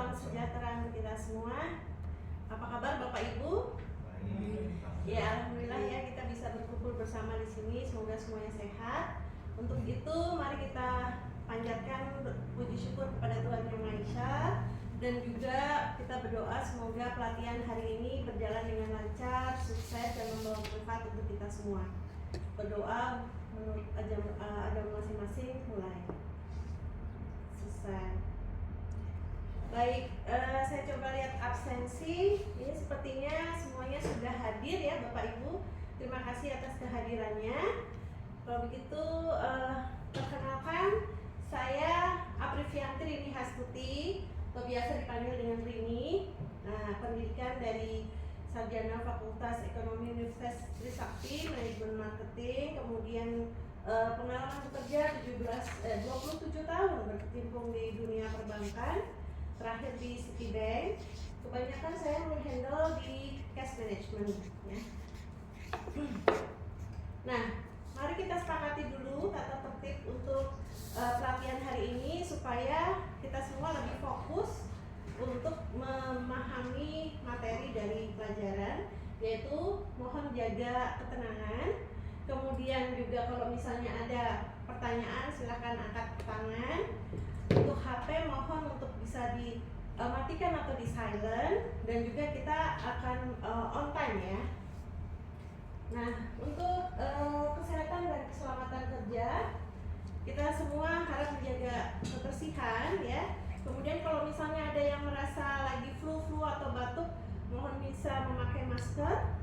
Salam sejahtera untuk kita semua. Apa kabar Bapak Ibu? Ya, alhamdulillah ya kita bisa berkumpul bersama di sini. Semoga semuanya sehat. Untuk itu, mari kita panjatkan puji syukur kepada Tuhan Yang Maha Esa, dan juga kita berdoa semoga pelatihan hari ini berjalan dengan lancar, sukses, dan membawa manfaat untuk kita semua. Berdoa menurut agama masing-masing, mulai. Selesai. Baik, saya coba lihat absensi. Ini sepertinya semuanya sudah hadir ya Bapak Ibu. Terima kasih atas kehadirannya. Kalau begitu, perkenalkan, saya Aprivianti Rini Hastuti, atau biasa dipanggil dengan Rini. Pendidikan dari Sarjana Fakultas Ekonomi Universitas Trisakti, Manajemen Marketing, kemudian pengalaman bekerja 27 tahun berkecimpung di dunia perbankan, terakhir di Citibank. Kebanyakan saya menghandle di cash management ya. Nah, mari kita sepakati dulu tata tertib untuk pelatihan hari ini supaya kita semua lebih fokus untuk memahami materi dari pelajaran, yaitu mohon jaga ketenangan. Kemudian juga kalau misalnya ada pertanyaan silakan angkat tangan. Untuk HP mohon untuk bisa dimatikan atau di silent, dan juga kita akan on time ya. Nah, untuk kesehatan dan keselamatan kerja, kita semua harus menjaga kebersihan ya. Kemudian kalau misalnya ada yang merasa lagi flu atau batuk, mohon bisa memakai masker.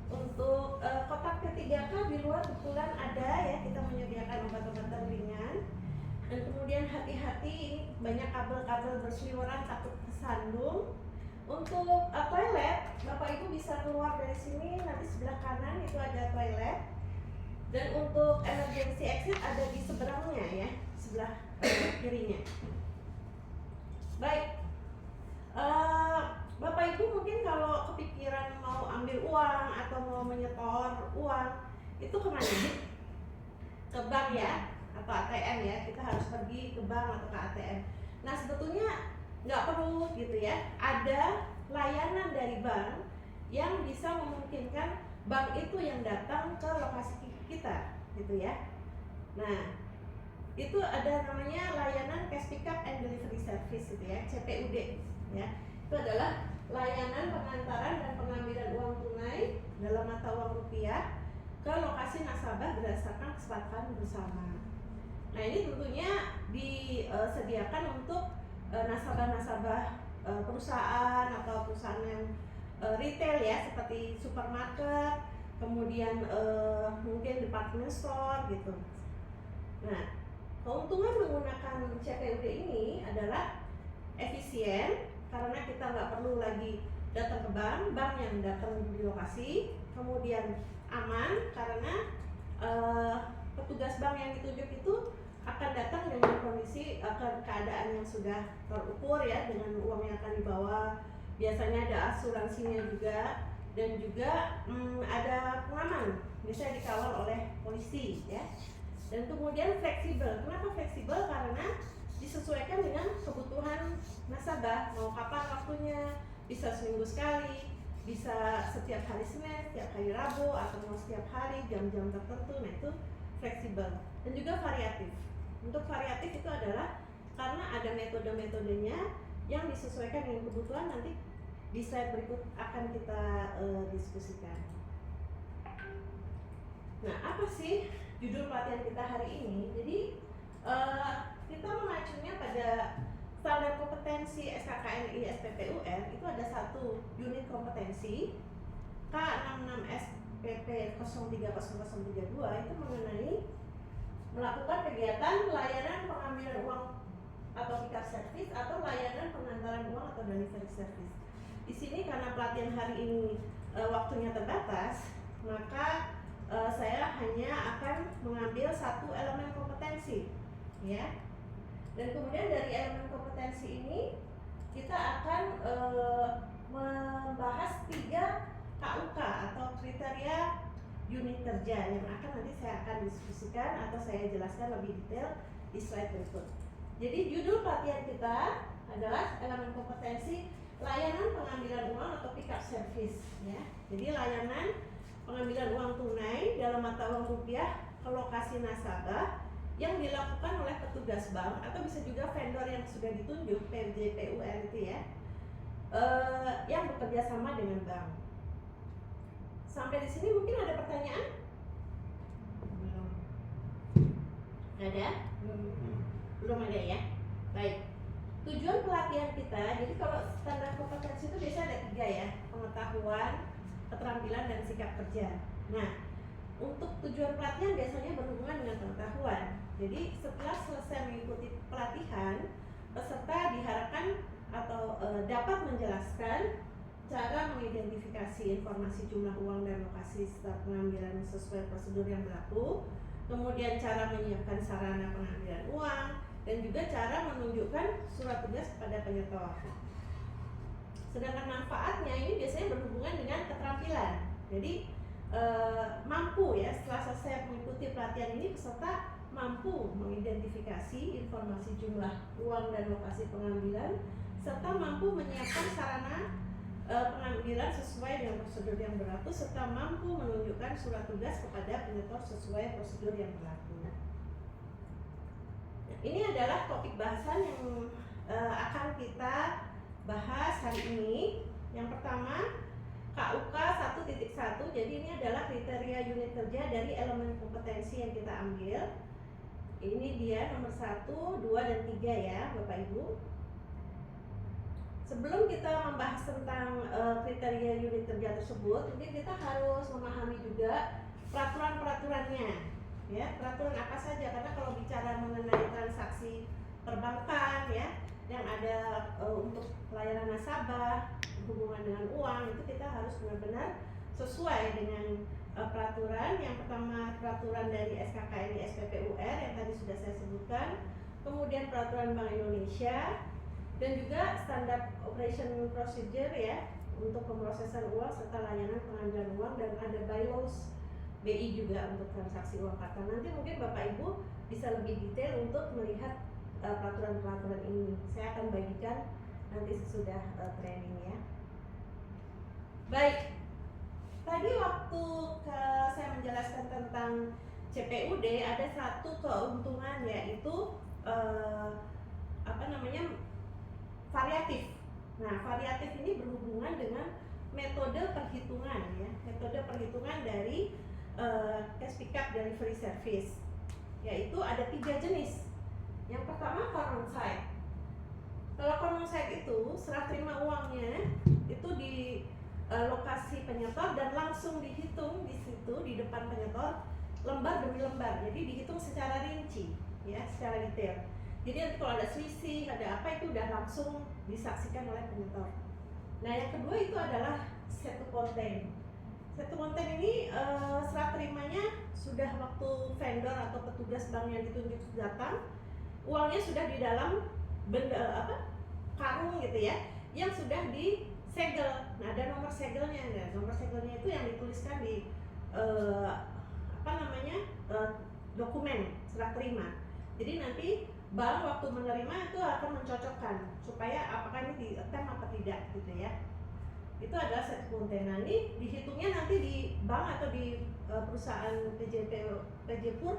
Untuk kotak P3K di luar kebetulan ada ya, kita menyediakan obat-obatan ringan. Dan kemudian hati-hati, banyak kabel-kabel berseliweran, takut kesandung. Untuk toilet, Bapak Ibu bisa keluar dari sini, nanti sebelah kanan itu ada toilet. Dan untuk emergency exit ada di seberangnya ya, sebelah kirinya. Baik, Bapak Ibu mungkin kalau kepikiran mau ambil uang atau mau menyetor uang, itu kemana? Ke bank ya, atau ATM ya. Kita harus pergi ke bank atau ke ATM. Nah, sebetulnya nggak perlu gitu ya. Ada layanan dari bank yang bisa memungkinkan bank itu yang datang ke lokasi kita gitu ya. Nah, itu ada namanya layanan cash pickup and delivery service gitu ya, CPUD ya. Itu adalah layanan pengantaran dan pengambilan uang tunai dalam mata uang rupiah ke lokasi nasabah berdasarkan kesepakatan bersama. Nah, ini tentunya disediakan untuk nasabah-nasabah perusahaan atau perusahaan yang retail ya, seperti supermarket, kemudian mungkin department store gitu. Nah, keuntungan menggunakan CPUD ini adalah efisien karena kita nggak perlu lagi datang ke bank yang datang di lokasi. Kemudian aman karena petugas bank yang ditunjuk itu akan datang dengan kondisi keadaan yang sudah terukur ya, dengan uang yang akan dibawa. Biasanya ada asuransinya juga, dan juga ada pengaman, biasanya dikawal oleh polisi ya. Dan kemudian fleksibel. Kenapa fleksibel? Karena disesuaikan dengan kebutuhan nasabah. Mau kapan waktunya, bisa seminggu sekali, bisa setiap hari Senin, setiap hari Rabu, atau mau setiap hari jam-jam tertentu. Nah, itu fleksibel. Dan juga variatif. Untuk variatif itu adalah karena ada metode-metodenya yang disesuaikan dengan kebutuhan. Nanti di slide berikut akan kita diskusikan. Nah, apa sih judul pelatihan kita hari ini? Jadi kita mengacunya pada standar kompetensi SKKNI SPPUR. Itu ada satu unit kompetensi K66 SPP 030032 itu mengenai melakukan kegiatan layanan pengambilan uang atau pick up service atau layanan pengantaran uang atau delivery service. Di sini karena pelatihan hari ini waktunya terbatas, maka saya hanya akan mengambil satu elemen kompetensi ya. Dan kemudian dari elemen kompetensi ini kita akan membahas 3 KUK atau kriteria unit kerja yang akan nanti saya akan diskusikan atau saya jelaskan lebih detail di slide berikut. Jadi judul pelatihan kita adalah elemen kompetensi layanan pengambilan uang atau pick up service ya. Jadi layanan pengambilan uang tunai dalam mata uang rupiah ke lokasi nasabah yang dilakukan oleh petugas bank atau bisa juga vendor yang sudah ditunjuk PJPUR itu ya, yang bekerja sama dengan bank. Sampai di sini mungkin ada pertanyaan? Belum. Ada? Belum ada ya? Baik. Tujuan pelatihan kita, jadi kalau standar kompetensi itu biasanya ada 3 ya, pengetahuan, keterampilan, dan sikap kerja. Nah, untuk tujuan pelatihan biasanya berhubungan dengan pengetahuan. Jadi setelah selesai mengikuti pelatihan, peserta diharapkan atau dapat menjelaskan cara mengidentifikasi informasi jumlah uang dan lokasi start pengambilan sesuai prosedur yang berlaku, kemudian cara menyiapkan sarana pengambilan uang, dan juga cara menunjukkan surat tugas kepada penyetor. Sedangkan manfaatnya ini biasanya berhubungan dengan keterampilan. Jadi mampu ya, setelah selesai mengikuti pelatihan ini peserta mampu mengidentifikasi informasi jumlah uang dan lokasi pengambilan serta mampu menyiapkan sarana pengambilan sesuai dengan prosedur yang berlaku serta mampu menunjukkan surat tugas kepada penyetor sesuai prosedur yang berlaku. Ini adalah topik bahasan yang akan kita bahas hari ini. Yang pertama, KUK 1.1. Jadi ini adalah kriteria unit kerja dari elemen kompetensi yang kita ambil. Ini dia nomor 1, 2, dan 3 ya Bapak Ibu. Sebelum kita membahas tentang kriteria unit kerja tersebut, mungkin kita harus memahami juga peraturan-peraturannya. Ya, peraturan apa saja, karena kalau bicara mengenai transaksi perbankan ya, yang ada untuk pelayanan nasabah, hubungan dengan uang, itu kita harus benar-benar sesuai dengan peraturan. Yang pertama peraturan dari SKKNI SPPUR yang tadi sudah saya sebutkan, kemudian peraturan Bank Indonesia, dan juga standar operation procedure ya untuk pemrosesan uang serta layanan pengambilan uang, dan ada bylaws BI juga untuk transaksi uang karta. Nanti mungkin Bapak Ibu bisa lebih detail untuk melihat peraturan-peraturan ini. Saya akan bagikan nanti sesudah training ya. Baik, tadi waktu saya menjelaskan tentang CPUD ada satu keuntungan, yaitu variatif. Nah, variatif ini berhubungan dengan metode perhitungan ya, metode perhitungan dari cash pickup delivery service, yaitu ada 3 jenis. Yang pertama common side. Kalau common side itu serah terima uangnya itu di lokasi penyetor dan langsung dihitung di situ di depan penyetor lembar demi lembar. Jadi dihitung secara rinci ya, secara detail. Jadi nanti kalau ada selisih, ada apa, itu udah langsung disaksikan oleh penyetor. Nah, yang kedua itu adalah set to contain. Set to contain ini serah terimanya sudah waktu vendor atau petugas bank yang ditunjuk datang, uangnya sudah di dalam karung gitu ya, yang sudah disegel. Nah, ada nomor segelnya. Nah, nomor segelnya itu yang dituliskan di dokumen serah terima. Jadi nanti bank waktu menerima itu akan mencocokkan supaya apakah ini di-attempt apa tidak gitu ya. Itu adalah set contain. Nah, ini dihitungnya nanti di bank atau di perusahaan PJPUR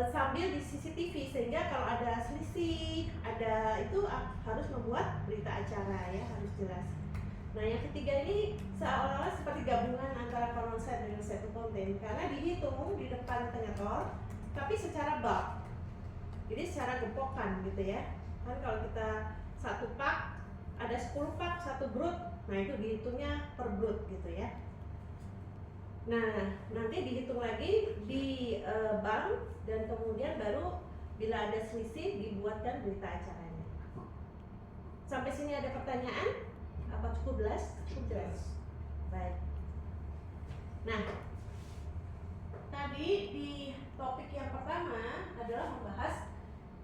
sambil di CCTV, sehingga kalau ada selisih, ada itu harus membuat berita acara ya, harus jelas. Nah, yang ketiga ini seolah-olah seperti gabungan antara common side dengan set to contain, karena dihitung di depan penyetor tapi secara bulk. Jadi secara gepokan gitu ya. Kan kalau kita satu pak ada 10 pak satu brut, nah itu dihitungnya per brut gitu ya. Nah, nanti dihitung lagi di bank dan kemudian baru bila ada selisih dibuatkan berita acaranya. Sampai sini ada pertanyaan? Apa cukup jelas? Cukup jelas. Baik. Nah, tadi di topik yang pertama adalah membahas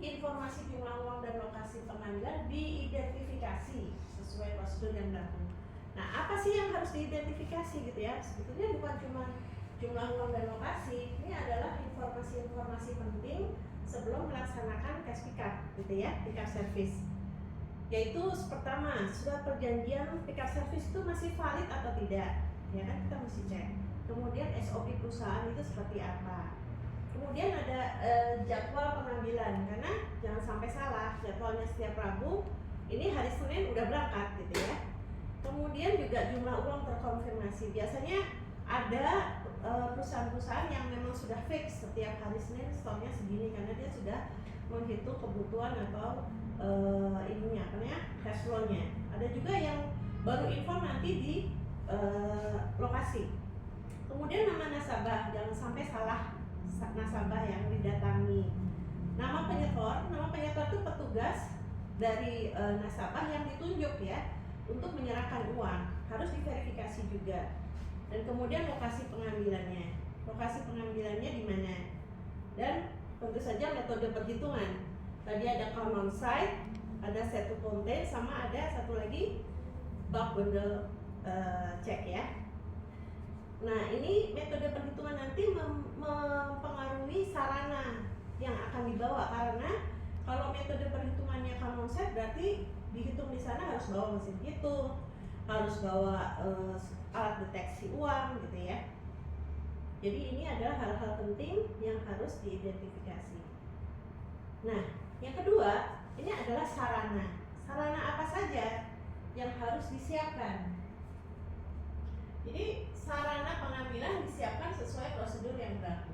informasi jumlah uang dan lokasi pengambilan diidentifikasi sesuai prosedur yang berlaku. Nah, apa sih yang harus diidentifikasi gitu ya? Sebetulnya bukan cuma jumlah uang dan lokasi, ini adalah informasi-informasi penting sebelum melaksanakan cash pick up gitu ya, pick up service. Yaitu pertama, surat perjanjian pick up service itu masih valid atau tidak, ya kan kita mesti cek. Kemudian SOP perusahaan itu seperti apa. Kemudian ada jadwal pengambilan, karena jangan sampai salah, jadwalnya setiap Rabu, ini hari Senin udah berangkat gitu ya. Kemudian juga jumlah uang terkonfirmasi. Biasanya ada perusahaan-perusahaan yang memang sudah fix setiap hari Senin stoknya segini, karena dia sudah menghitung kebutuhan atau ininya, cash flow-nya. Ada juga yang baru inform nanti di lokasi. Kemudian nama nasabah, jangan sampai salah nasabah yang didatangi. Nama penyetor itu petugas dari nasabah yang ditunjuk ya untuk menyerahkan uang, harus diverifikasi juga. Dan kemudian lokasi pengambilannya di mana, dan tentu saja metode perhitungan. Tadi ada count on site, ada set to contain, sama ada satu lagi bulk bundle check ya. Nah, ini metode perhitungan nanti mempengaruhi sarana yang akan dibawa, karena kalau metode perhitungannya count on site berarti dihitung di sana harus bawa mesin hitung, harus bawa alat deteksi uang gitu ya. Jadi ini adalah hal-hal penting yang harus diidentifikasi. Nah, yang kedua, ini adalah sarana. Sarana apa saja yang harus disiapkan? Jadi sarana pengambilan disiapkan sesuai prosedur yang berlaku.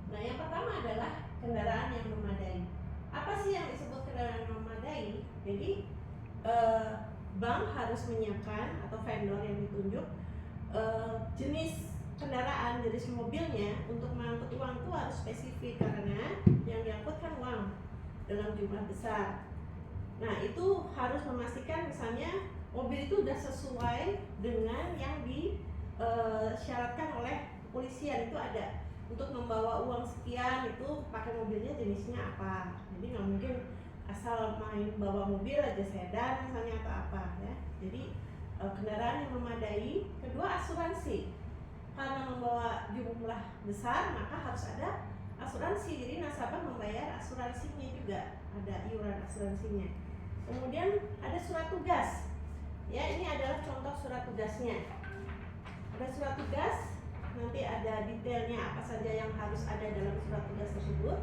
Nah, yang pertama adalah kendaraan yang memadai. Apa sih yang disebut kendaraan memadai? Jadi bank harus menyiapkan, atau vendor yang ditunjuk, jenis kendaraan, jenis mobilnya untuk mengangkut uang itu harus spesifik, karena yang diangkut kan uang dalam jumlah besar. Nah, itu harus memastikan misalnya mobil itu sudah sesuai dengan yang disyaratkan oleh kepolisian. Itu ada untuk membawa uang sekian, itu pakai mobilnya jenisnya apa. Jadi nggak mungkin asal main bawa mobil aja, sedan misalnya atau apa ya. Jadi kendaraan yang memadai. Kedua, asuransi. Karena membawa jumlah besar, maka harus ada asuransi. Jadi nasabah membayar asuransinya juga, ada iuran asuransinya. Kemudian ada surat tugas. Ya, ini adalah contoh surat tugasnya. Ada surat tugas, nanti ada detailnya apa saja yang harus ada dalam surat tugas tersebut.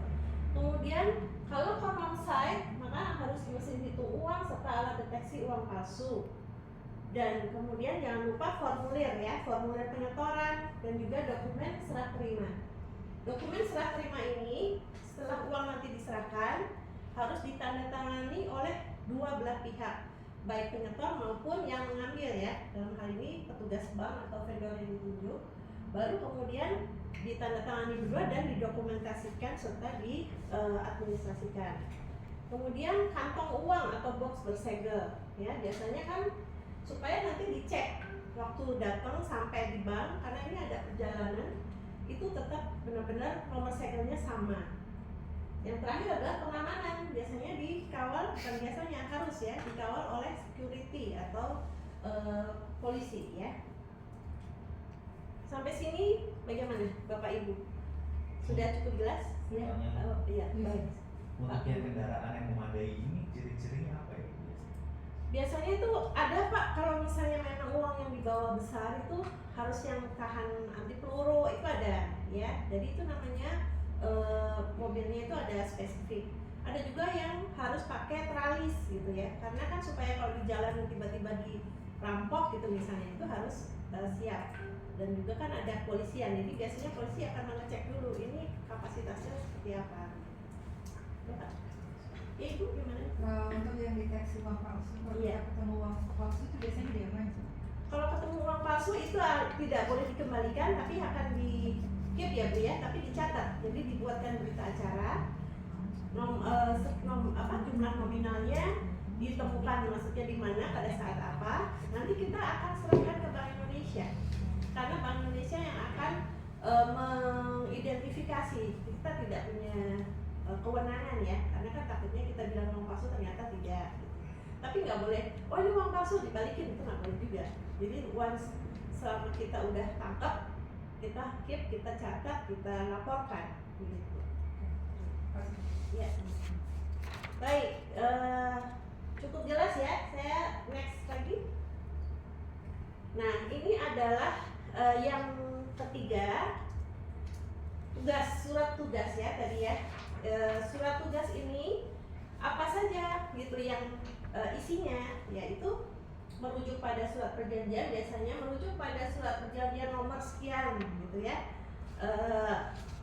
Kemudian kalau count on site, maka harus mesin hitung uang serta alat deteksi uang palsu. Dan kemudian jangan lupa formulir ya, formulir penyetoran dan juga dokumen serah terima. Dokumen serah terima ini setelah uang nanti diserahkan harus ditandatangani oleh dua belah pihak, baik penyetor maupun yang mengambil ya. Dalam hal ini petugas bank atau vendor yang ditunjuk. Baru kemudian ditandatangani berdua dan didokumentasikan serta diadministrasikan. Kemudian kantong uang atau box bersegel ya, biasanya kan supaya nanti dicek waktu datang sampai di bank, karena ini ada perjalanan, itu tetap benar-benar nomor segelnya sama. Yang terakhir adalah pengamanan, biasanya dikawal, bukan biasanya, harus ya dikawal oleh security atau polisi ya. Sampai sini bagaimana Bapak Ibu? Sudah cukup jelas? Ya? Oh, iya, baik. Untuk yang kendaraan yang memadai ini ciri-cirinya apa ya? Biasanya itu ada Pak, kalau misalnya memang uang yang dibawa besar itu harus yang tahan anti peluru, itu ada ya. Jadi itu namanya mobilnya itu ada spesifik. Ada juga yang harus pakai tralis gitu ya, karena kan supaya kalau di jalan tiba-tiba dirampok gitu misalnya, itu harus siap. Dan juga kan ada kepolisian, jadi biasanya polisi akan mengecek dulu ini kapasitasnya seperti apa. Ya Ibu gimana? Untuk yang deteksi uang palsu, kalau kita ketemu uang palsu itu biasanya diapain? Kalau ketemu uang palsu itu tidak boleh dikembalikan, tapi akan di keep ya Bu ya, tapi dicatat. Jadi dibuatkan berita acara, jumlah nominalnya ditemukan, maksudnya di mana pada saat apa. Nanti kita akan serahkan ke Bank Indonesia, karena Bank Indonesia yang akan mengidentifikasi. Kita tidak punya kewenangan ya, karena kan takutnya kita bilang uang palsu ternyata tidak gitu. Tapi nggak boleh, oh ini uang palsu dibalikin, itu nggak boleh juga. Jadi once selama kita udah tangkap, kita keep, kita catat, kita laporkan gitu. Ya. Baik, cukup jelas ya. Saya next lagi. Nah, ini adalah yang ketiga, surat tugas ya tadi ya. Surat tugas ini apa saja gitu yang isinya, yaitu merujuk pada surat perjanjian, biasanya merujuk pada surat perjanjian nomor sekian gitu ya.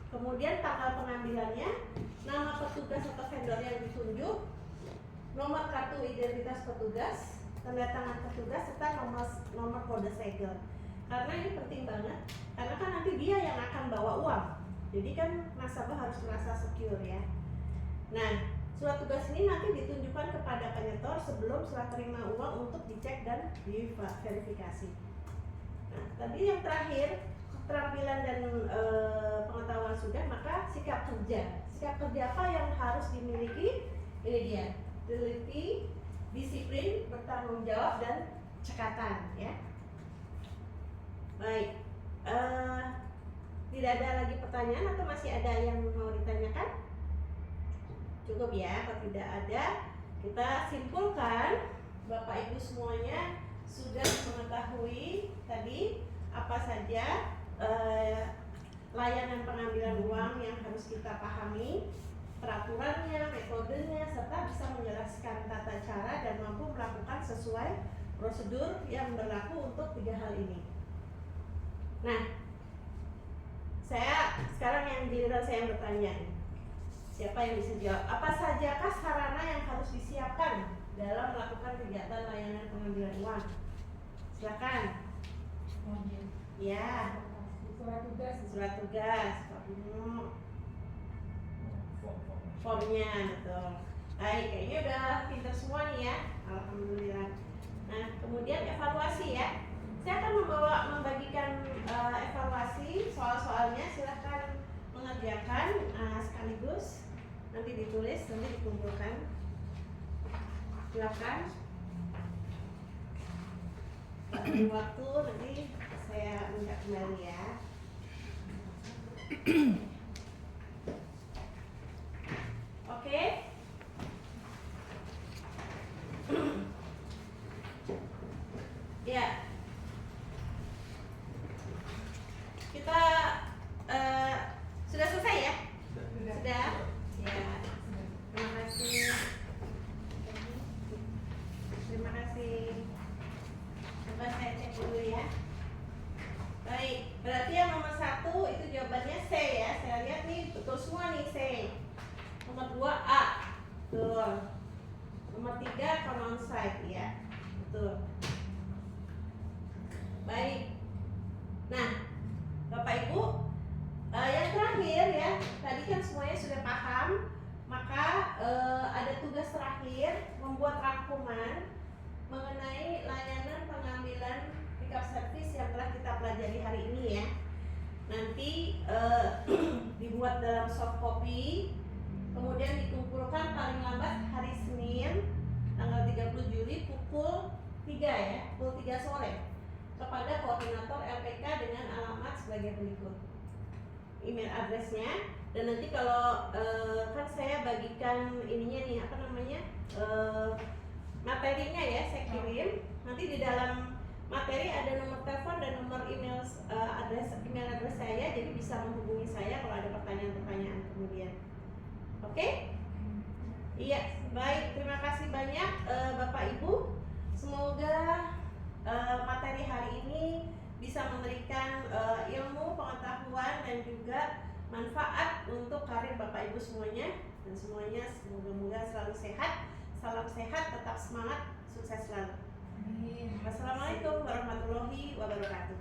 Kemudian tanggal pengambilannya, nama petugas atau vendor yang ditunjuk, nomor kartu identitas petugas, tanda tangan petugas, serta nomor kode segel. Karena ini penting banget, karena kan nanti dia yang akan bawa uang. Jadi kan nasabah harus merasa secure ya. Nah, surat tugas ini nanti ditunjukkan kepada penyetor sebelum serah terima uang untuk dicek dan diverifikasi. Nah, tadi yang terakhir, keterampilan dan pengetahuan sudah, maka sikap kerja. Sikap kerja apa yang harus dimiliki? Ini dia, teliti, disiplin, bertanggung jawab, dan cekatan ya. Baik, tidak ada lagi pertanyaan atau masih ada yang mau ditanyakan? Cukup ya, kalau tidak ada, kita simpulkan Bapak Ibu semuanya sudah mengetahui tadi apa saja layanan pengambilan uang yang harus kita pahami, peraturannya, metodenya, serta bisa menjelaskan tata cara dan mampu melakukan sesuai prosedur yang berlaku untuk 3 hal ini. Nah, sekarang yang giliran saya yang bertanya. Siapa yang bisa jawab? Apa sajakah sarana yang harus disiapkan dalam melakukan kegiatan layanan pengambilan uang? Silakan. Ya. Surat tugas. Formnya, betul. Baik, kayaknya udah pintar semua nih ya. Alhamdulillah. Nah, kemudian evaluasi ya. Saya akan membagikan evaluasi soal-soalnya. Silakan mengerjakan sekaligus. Nanti ditulis, nanti dikumpulkan. Silakan. Bagi waktu nanti saya minta kembali ya. Oke. Ya. Kita sudah selesai ya? Sudah. Ya. Terima kasih. Terima kasih. Coba saya cek dulu ya. Baik, berarti yang nomor 1 itu jawabannya C ya. Saya lihat nih betul semua nih C. Nomor 2 A. Betul. Nomor 3 common site ya. Betul. Baik. Nah, Bapak Ibu, yang terakhir ya, tadi kan semuanya sudah paham, maka ada tugas terakhir membuat rangkuman mengenai layanan pengambilan pick up service yang telah kita pelajari hari ini ya. Nanti dibuat dalam soft copy, kemudian dikumpulkan paling lambat hari Senin tanggal 30 Juli pukul 3 ya, pukul 3 sore kepada koordinator LPK dengan alamat sebagai berikut. Email addressnya, dan nanti kalau kan saya bagikan ininya nih, apa namanya, materinya ya saya kirim. Nanti di dalam materi ada nomor telepon dan nomor email address saya, jadi bisa menghubungi saya kalau ada pertanyaan-pertanyaan kemudian. Oke? Iya, baik. Terima kasih banyak Bapak Ibu. Semoga materi hari ini bisa memberikan ilmu, pengetahuan, dan juga manfaat untuk karir Bapak Ibu semuanya. Dan semuanya semoga-moga selalu sehat. Salam sehat, tetap semangat, sukses selalu. Wassalamualaikum warahmatullahi wabarakatuh.